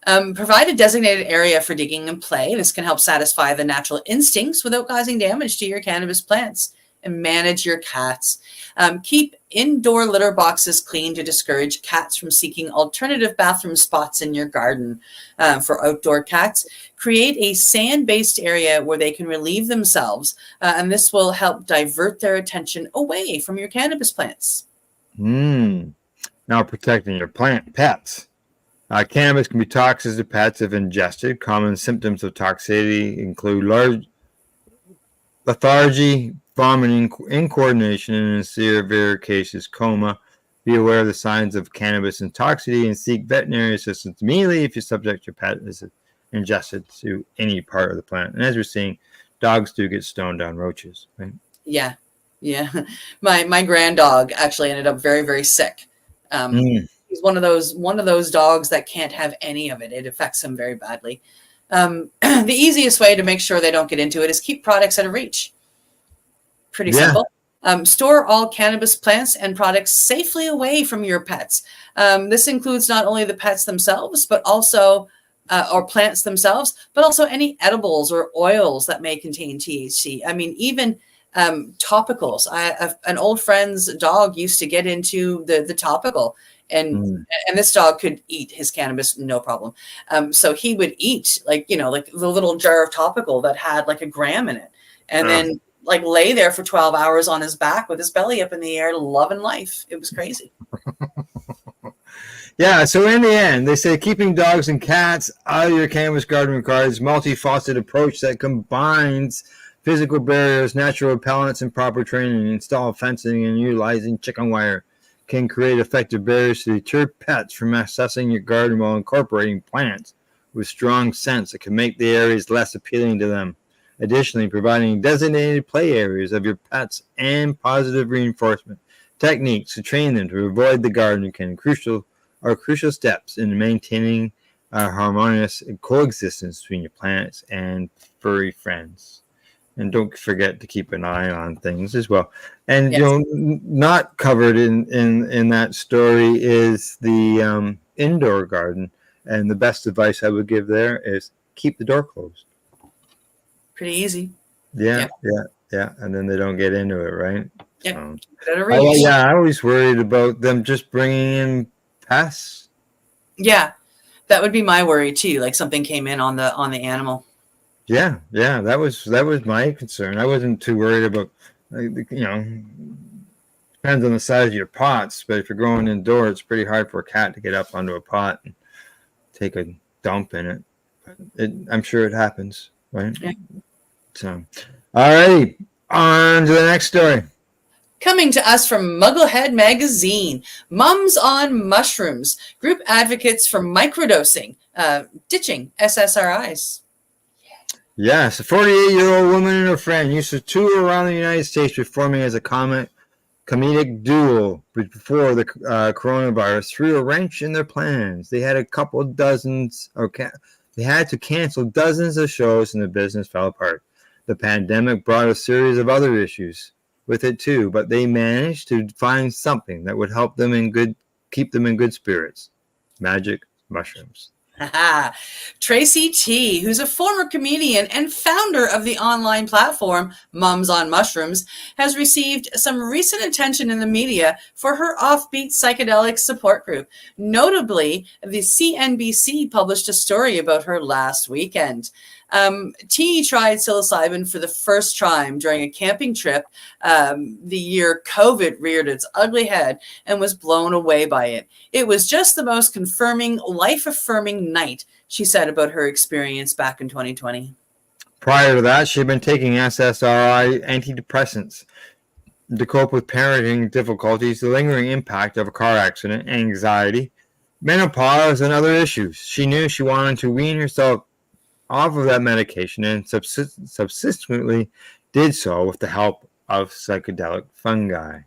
Provide a designated area for digging and play. This can help satisfy the natural instincts without causing damage to your cannabis plants. And manage your cats. Keep indoor litter boxes clean to discourage cats from seeking alternative bathroom spots in your garden. For outdoor cats, create a sand-based area where they can relieve themselves, and this will help divert their attention away from your cannabis plants. Now protecting your pets. Cannabis can be toxic to pets if ingested. Common symptoms of toxicity include large lethargy, vomiting, incoordination, and in severe cases, coma. Be aware of the signs of cannabis intoxicity and seek veterinary assistance immediately if you subject your pet is ingested to any part of the plant. And as we're seeing, dogs do get stoned on roaches, right? Yeah. My grand dog actually ended up very, very sick. He's one of those dogs that can't have any of it. It affects him very badly. The easiest way to make sure they don't get into it is keep products out of reach. Pretty simple. Store all cannabis plants and products safely away from your pets. This includes not only the pets themselves, but also or plants themselves, but also any edibles or oils that may contain THC. I mean, even topicals. An old friend's dog used to get into the topical, and this dog could eat his cannabis no problem. So he would eat like the little jar of topical that had like a gram in it, and then like lay there for 12 hours on his back with his belly up in the air, loving life. It was crazy. Yeah, so in the end, they say keeping dogs and cats out of your cannabis garden requires a multifaceted approach that combines physical barriers, natural repellents, and proper training. Install fencing and utilizing chicken wire can create effective barriers to deter pets from accessing your garden while incorporating plants with strong scents that can make the areas less appealing to them. Additionally, providing designated play areas of your pets and positive reinforcement techniques to train them to avoid the garden are crucial steps in maintaining a harmonious coexistence between your plants and furry friends. And don't forget to keep an eye on things as well. And yes. Not covered in that story is the indoor garden. And the best advice I would give there is keep the door closed. Pretty easy. Yeah. And then they don't get into it, right? Yeah. I always worried about them just bringing in pests. Yeah, that would be my worry too. Like something came in on the animal. Yeah, that was my concern. I wasn't too worried about, depends on the size of your pots. But if you're growing indoors, it's pretty hard for a cat to get up onto a pot and take a dump in it. But I'm sure it happens, right? Yeah. So, all right, on to the next story. Coming to us from Mugglehead Magazine, Mums on Mushrooms, group advocates for microdosing, ditching SSRIs. Yes, a 48-year-old woman and her friend used to tour around the United States performing as a comedic duo before the coronavirus threw a wrench in their plans. They had they had to cancel dozens of shows and the business fell apart. The pandemic brought a series of other issues with it too, but they managed to find something that would help them keep them in good spirits. Magic mushrooms. Tracy T, who's a former comedian and founder of the online platform Mums on Mushrooms, has received some recent attention in the media for her offbeat psychedelic support group. Notably, the CNBC published a story about her last weekend. T tried psilocybin for the first time during a camping trip the year COVID reared its ugly head and was blown away by it. It was just the most confirming, life-affirming night, she said about her experience back in 2020. Prior to that, she had been taking SSRI antidepressants to cope with parenting difficulties, the lingering impact of a car accident, anxiety, menopause, and other issues. She knew she wanted to wean herself off of that medication and subsequently did so with the help of psychedelic fungi.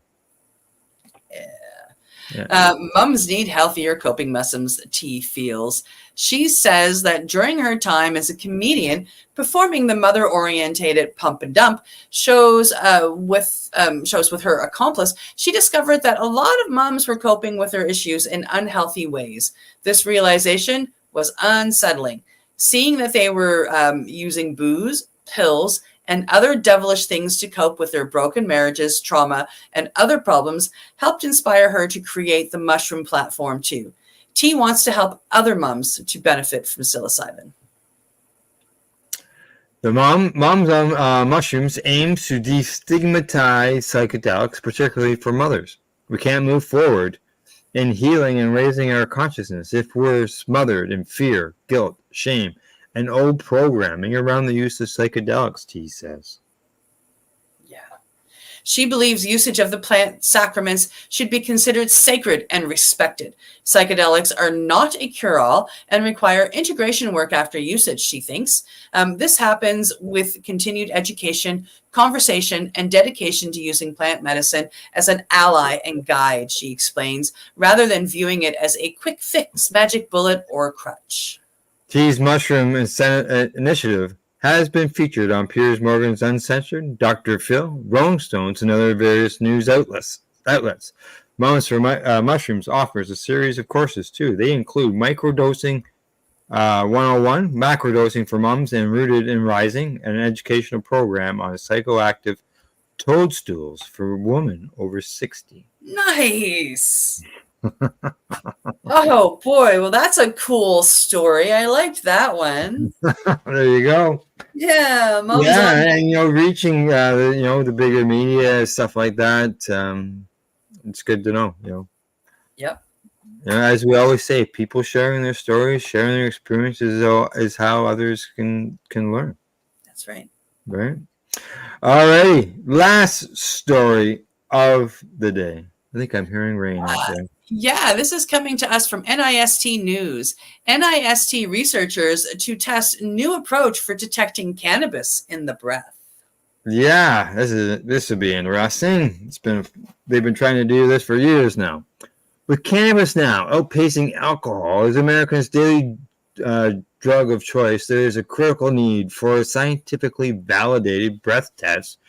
Mums need healthier coping mechanisms, T feels. She says that during her time as a comedian, performing the mother-orientated pump and dump shows with her accomplice, she discovered that a lot of moms were coping with their issues in unhealthy ways. This realization was unsettling. Seeing that they were using booze, pills, and other devilish things to cope with their broken marriages, trauma, and other problems helped inspire her to create the mushroom platform too. T wants to help other mums to benefit from psilocybin. The Moms on Mushrooms aims to destigmatize psychedelics, particularly for mothers. We can't move forward in healing and raising our consciousness if we're smothered in fear, guilt, shame, and old programming around the use of psychedelics, T says. Yeah. She believes usage of the plant sacraments should be considered sacred and respected. Psychedelics are not a cure-all and require integration work after usage, she thinks. This happens with continued education, conversation, and dedication to using plant medicine as an ally and guide, she explains, rather than viewing it as a quick fix, magic bullet, or crutch. T's Mushroom Initiative has been featured on Piers Morgan's Uncensored, Dr. Phil, Rolling Stones, and other various news outlets. Moms for Mushrooms offers a series of courses, too. They include Microdosing 101, Macrodosing for Moms, and Rooted in Rising, an educational program on psychoactive toadstools for women over 60. Nice. Oh boy, well that's a cool story. I liked that one. There you go. Yeah, and reaching the bigger media, stuff like that. It's good to know. Yep. As we always say, people sharing their stories, sharing their experiences is how others can learn. That's right. Right. All righty. Last story of the day. I think I'm hearing rain out there. Yeah, this is coming to us from NIST News. NIST researchers to test new approach for detecting cannabis in the breath. Yeah, this would be interesting. They've been trying to do this for years now. With cannabis now outpacing alcohol as Americans' daily drug of choice, there is a critical need for a scientifically validated breath test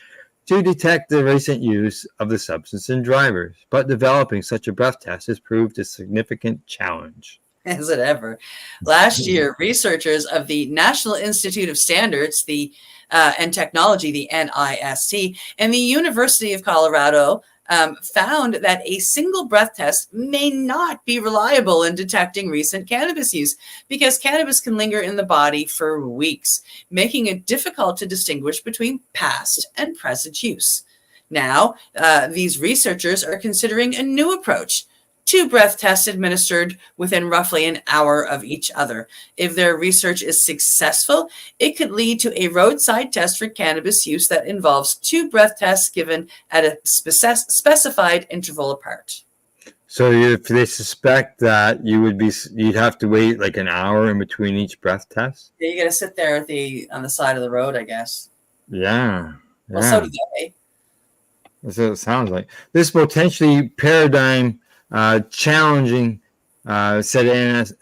to detect the recent use of the substance in drivers. But developing such a breath test has proved a significant challenge. As it ever. Last year, researchers of the National Institute of Standards, and Technology, the NIST, and the University of Colorado found that a single breath test may not be reliable in detecting recent cannabis use because cannabis can linger in the body for weeks, making it difficult to distinguish between past and present use. Now, these researchers are considering a new approach. 2 breath tests administered within roughly an hour of each other. If their research is successful, it could lead to a roadside test for cannabis use that involves 2 breath tests given at a specified interval apart. So if they suspect that, you'd have to wait like an hour in between each breath test? Yeah, you got to sit there on the side of the road, I guess. Yeah. Well, so do they. That's what it sounds like. This potentially paradigm challenging, said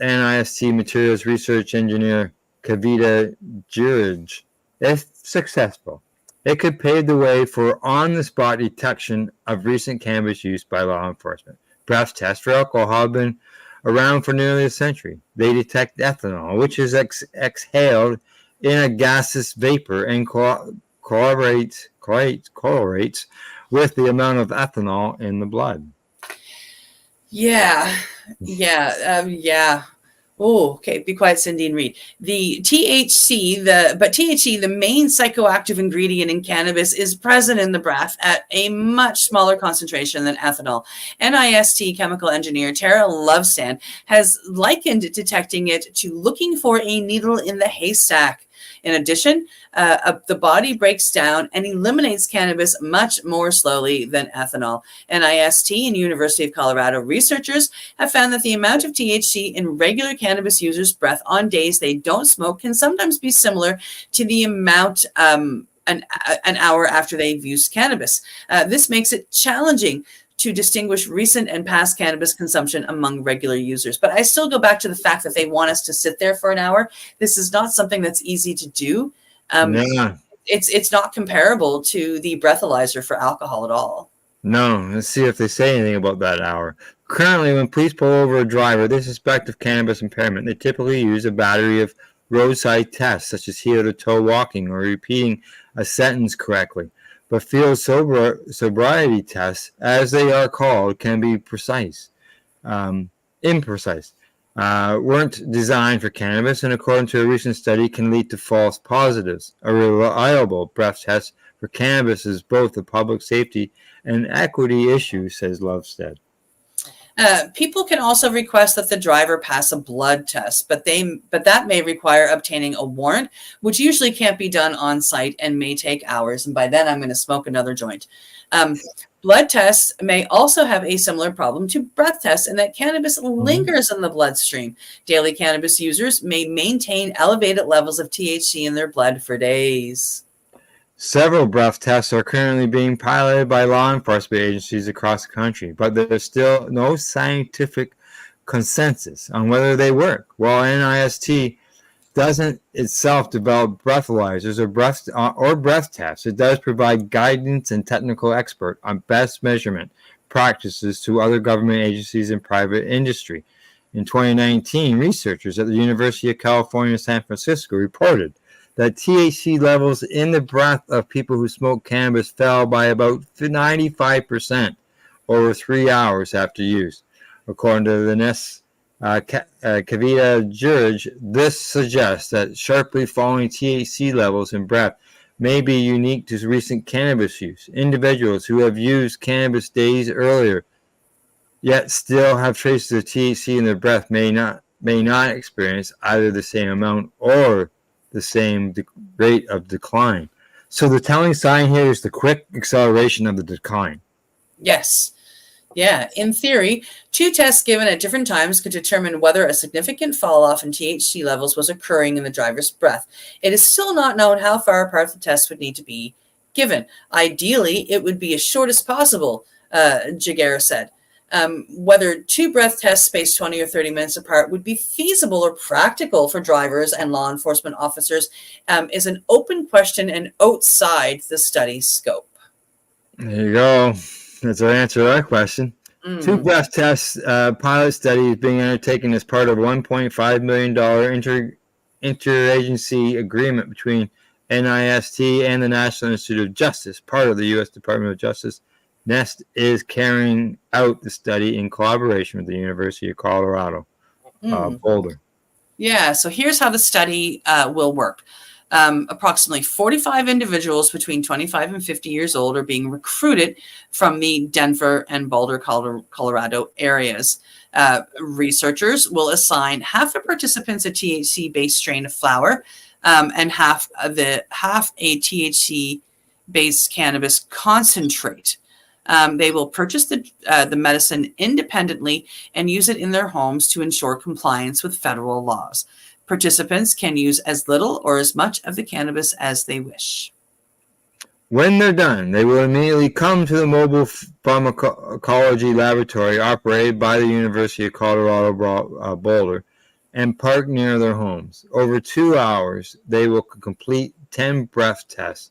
NIST materials research engineer Kavita Giraj. If successful, it could pave the way for on-the-spot detection of recent cannabis use by law enforcement. Breath tests for alcohol have been around for nearly a century. They detect ethanol, which is exhaled in a gaseous vapor and correlates with the amount of ethanol in the blood. Yeah. Oh, okay. Be quiet, Cindy, and read. The THC, the main psychoactive ingredient in cannabis, is present in the breath at a much smaller concentration than ethanol. NIST chemical engineer Tara Lovestand has likened detecting it to looking for a needle in the haystack. In addition, the body breaks down and eliminates cannabis much more slowly than ethanol. NIST and University of Colorado researchers have found that the amount of THC in regular cannabis users' breath on days they don't smoke can sometimes be similar to the amount an hour after they've used cannabis. This makes it challenging to distinguish recent and past cannabis consumption among regular users. But I still go back to the fact that they want us to sit there for an hour. This is not something that's easy to do. It's not comparable to the breathalyzer for alcohol at all. No, let's see if they say anything about that hour. Currently, when police pull over a driver they suspect of cannabis impairment, they typically use a battery of roadside tests, such as heel-to-toe walking or repeating a sentence correctly. But field sobriety tests, as they are called, can be imprecise, weren't designed for cannabis, and according to a recent study, can lead to false positives. A reliable breath test for cannabis is both a public safety and equity issue, says Lovestead. People can also request that the driver pass a blood test, but that may require obtaining a warrant, which usually can't be done on site and may take hours. And by then, I'm going to smoke another joint. Blood tests may also have a similar problem to breath tests in that cannabis lingers in the bloodstream. Daily cannabis users may maintain elevated levels of THC in their blood for days. Several breath tests are currently being piloted by law enforcement agencies across the country, but there's still no scientific consensus on whether they work. While NIST doesn't itself develop breathalyzers or breath tests, it does provide guidance and technical expert on best measurement practices to other government agencies and private industry. In 2019, researchers at the University of California, San Francisco reported that THC levels in the breath of people who smoke cannabis fell by about 95% over 3 hours after use. According to the NIST Kavita Jurge, this suggests that sharply falling THC levels in breath may be unique to recent cannabis use. Individuals who have used cannabis days earlier yet still have traces of THC in their breath may not experience either the same amount or the same rate of decline. So the telling sign here is the quick acceleration of the decline. Yes. Yeah. In theory, 2 tests given at different times could determine whether a significant fall off in THC levels was occurring in the driver's breath. It is still not known how far apart the tests would need to be given. Ideally, it would be as short as possible, Jagera said. Whether 2 breath tests spaced 20 or 30 minutes apart would be feasible or practical for drivers and law enforcement officers is an open question and outside the study's scope. There you go. That's our answer to that question. 2 breath tests pilot study is being undertaken as part of a $1.5 million interagency agreement between NIST and the National Institute of Justice, part of the U.S. Department of Justice. NIST is carrying out the study in collaboration with the University of Colorado, Boulder. Yeah, so here's how the study will work. Approximately 45 individuals between 25 and 50 years old are being recruited from the Denver and Boulder, Colorado areas. Researchers will assign half the participants a THC-based strain of flower and half a THC-based cannabis concentrate. They will purchase the medicine independently and use it in their homes to ensure compliance with federal laws. Participants can use as little or as much of the cannabis as they wish. When they're done, they will immediately come to the mobile pharmacology laboratory operated by the University of Colorado Boulder and park near their homes. Over 2 hours, they will complete 10 breath tests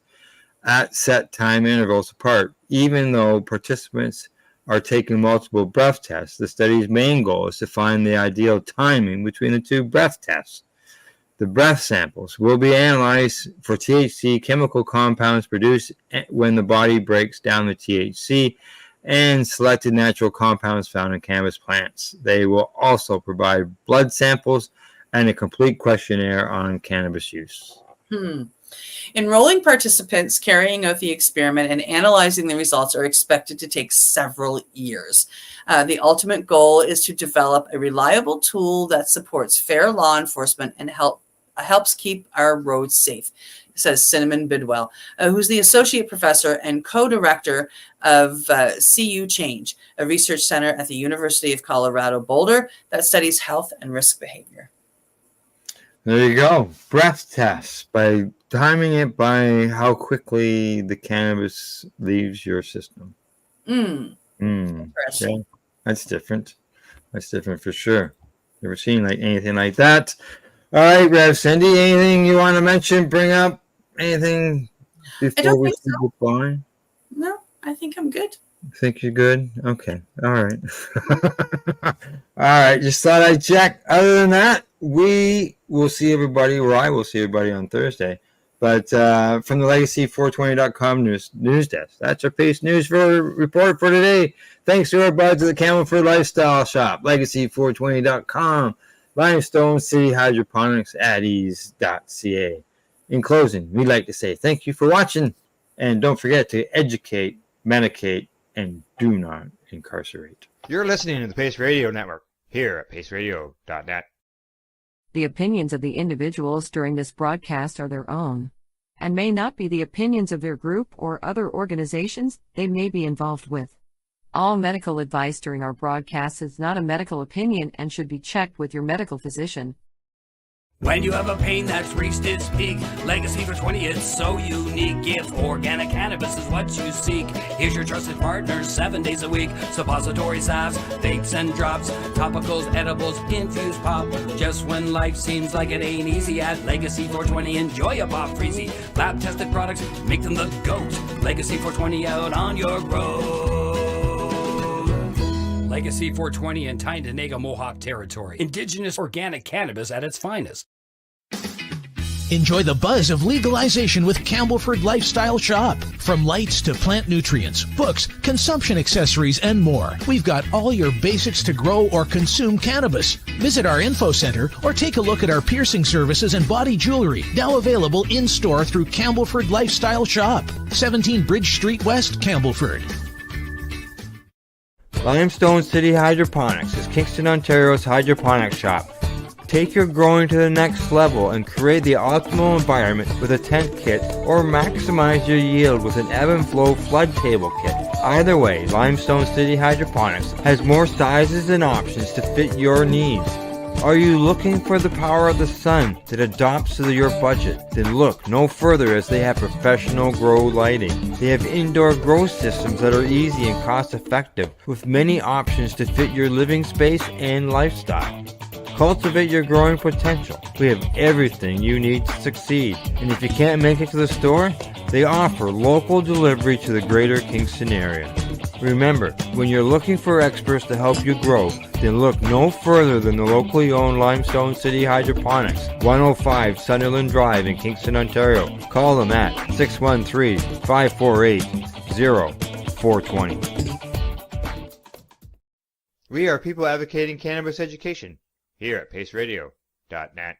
at set time intervals apart. Even though participants are taking multiple breath tests, the study's main goal is to find the ideal timing between the 2 breath tests. The breath samples will be analyzed for THC chemical compounds produced when the body breaks down the THC and selected natural compounds found in cannabis plants. They will also provide blood samples and a complete questionnaire on cannabis use. Enrolling participants, carrying out the experiment, and analyzing the results are expected to take several years. The ultimate goal is to develop a reliable tool that supports fair law enforcement and helps keep our roads safe, says Cinnamon Bidwell, who's the associate professor and co-director of CU Change, a research center at the University of Colorado Boulder that studies health and risk behavior. There you go. Breath tests, by timing it by how quickly the cannabis leaves your system. Interesting. Yeah, that's different. That's different for sure. Never seen anything like that. All right, Rev Cindy, anything you want to mention? Bring up anything before we say goodbye? No, I think I'm good. Think you're good? Okay. All right. All right. Just thought I'd check. Other than that, we will see everybody, or I will see everybody on Thursday. But from the Legacy420.com news desk, that's our Pace News report for today. Thanks to our buds at the Campbellford Lifestyle Shop, Legacy420.com, Limestone City Hydroponics, At-Eze.ca. In closing, we'd like to say thank you for watching, and don't forget to educate, medicate, and do not incarcerate. You're listening to the Pace Radio Network here at paceradio.net. The opinions of the individuals during this broadcast are their own, and may not be the opinions of their group or other organizations they may be involved with. All medical advice during our broadcast is not a medical opinion and should be checked with your medical physician. When you have a pain that's reached its peak, Legacy for 20, it's so unique. If organic cannabis is what you seek, here's your trusted partner 7 days a week. Suppository salves, vapes and drops, topicals, edibles, infused pop. Just when life seems like it ain't easy, at Legacy 420, enjoy a pop freezy. Lab tested products, make them the GOAT. Legacy 420 out on your road. Legacy 420 in Tyndonega Mohawk territory. Indigenous organic cannabis at its finest. Enjoy the buzz of legalization with Campbellford Lifestyle Shop. From lights to plant nutrients, books, consumption accessories, and more, we've got all your basics to grow or consume cannabis. Visit our info center or take a look at our piercing services and body jewelry, now available in-store through Campbellford Lifestyle Shop, 17 Bridge Street West, Campbellford. Limestone City Hydroponics is Kingston, Ontario's hydroponics shop. Take your growing to the next level and create the optimal environment with a tent kit, or maximize your yield with an ebb and flow flood table kit. Either way, Limestone City Hydroponics has more sizes and options to fit your needs. Are you looking for the power of the sun that adapts to your budget? Then look no further, as they have professional grow lighting. They have indoor grow systems that are easy and cost effective, with many options to fit your living space and lifestyle. Cultivate your growing potential. We have everything you need to succeed. And if you can't make it to the store, they offer local delivery to the greater Kingston area. Remember, when you're looking for experts to help you grow, then look no further than the locally owned Limestone City Hydroponics, 105 Sunderland Drive in Kingston, Ontario. Call them at 613-548-0420. We are people advocating cannabis education here at paceradio.net.